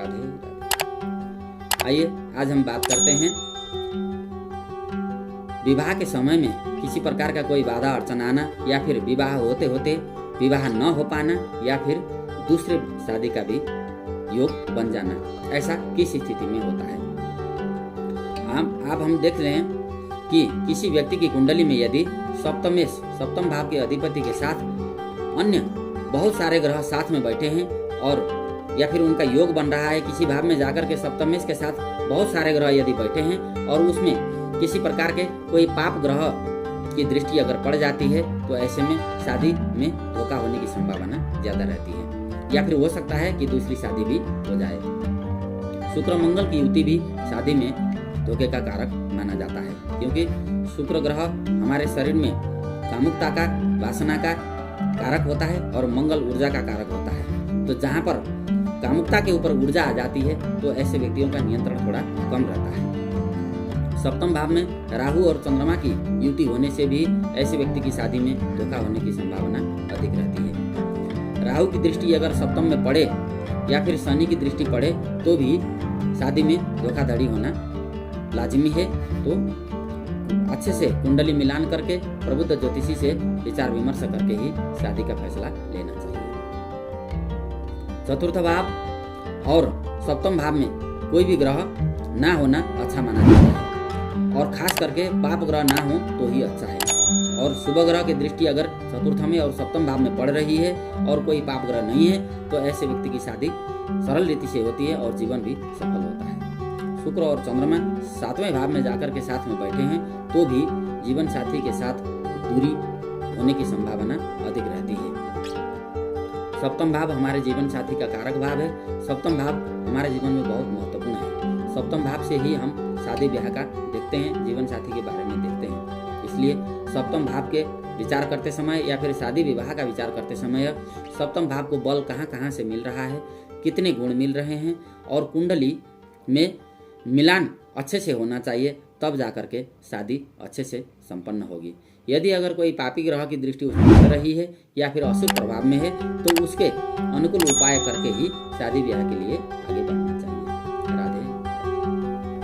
राधे राधे। आइए आज हम बात करते हैं विवाह के समय में किसी प्रकार का कोई बाधा अड़चन आना, या फिर विवाह होते होते विवाह न हो पाना, या फिर दूसरे शादी का भी योग बन जाना, ऐसा किस स्थिति में होता है। हम देख रहे हैं कि किसी व्यक्ति की कुंडली में यदि सप्तम भाव के अधिपति के साथ अन्य बहुत सारे ग्रह साथ में बैठे हैं, और या फिर उनका योग बन रहा है किसी भाव में जाकर के सप्तमेश के साथ बहुत सारे ग्रह यदि बैठे हैं, और उसमें किसी प्रकार के कोई पाप ग्रह की दृष्टि अगर पड़ जाती है, तो ऐसे में शादी में धोखा होने की संभावना ज़्यादा रहती है, या फिर हो सकता है कि दूसरी शादी भी हो जाए। शुक्र मंगल की युति भी शादी में धोखे का कारक माना जाता है, क्योंकि शुक्र ग्रह हमारे शरीर में कामुकता का, वासना का कारक होता है, और मंगल ऊर्जा का कारक होता है। तो जहाँ पर कामुकता के ऊपर ऊर्जा आ जाती है, तो ऐसे व्यक्तियों का नियंत्रण थोड़ा कम रहता है। सप्तम भाव में राहु और चंद्रमा की युति होने से भी ऐसे व्यक्ति की शादी में धोखा होने की संभावना अधिक रहती है। राहु की दृष्टि अगर सप्तम में पड़े, या फिर शनि की दृष्टि पड़े, तो भी शादी में धोखाधड़ी होना लाजिमी है। तो अच्छे से कुंडली मिलान करके प्रबुद्ध ज्योतिषी से विचार विमर्श करके ही शादी का फैसला लेना चाहिए। चतुर्थ भाव और सप्तम भाव में कोई भी ग्रह ना होना अच्छा माना जाता है, और खास करके पाप ग्रह ना हो तो ही अच्छा है। और शुभ ग्रह की दृष्टि अगर चतुर्थ में और सप्तम भाव में पड़ रही है, और कोई पाप ग्रह नहीं है, तो ऐसे व्यक्ति की शादी सरल रीति से होती है और जीवन भी सफल होता है। शुक्र और चंद्रमा सातवें भाव में जाकर के साथ में बैठे हैं, तो भी जीवन साथी के साथ दूरी होने की संभावना अधिक रहती है। सप्तम भाव हमारे जीवन साथी का कारक भाव है। सप्तम भाव हमारे जीवन में बहुत महत्वपूर्ण है। सप्तम भाव से ही हम शादी ब्याह का देखते हैं, जीवन साथी के बारे में देखते हैं। इसलिए सप्तम भाव के विचार करते समय, या फिर शादी विवाह का विचार करते समय, सप्तम भाव को बल कहाँ कहाँ से मिल रहा है, कितने गुण मिल रहे हैं, और कुंडली में मिलान अच्छे से होना चाहिए, तब जाकर के शादी अच्छे से संपन्न होगी। यदि अगर कोई पापी ग्रह की दृष्टि उसमें पड़ रही है, या फिर अशुभ प्रभाव में है, तो उसके अनुकूल उपाय करके ही शादी ब्याह के लिए आगे बढ़ना चाहिए।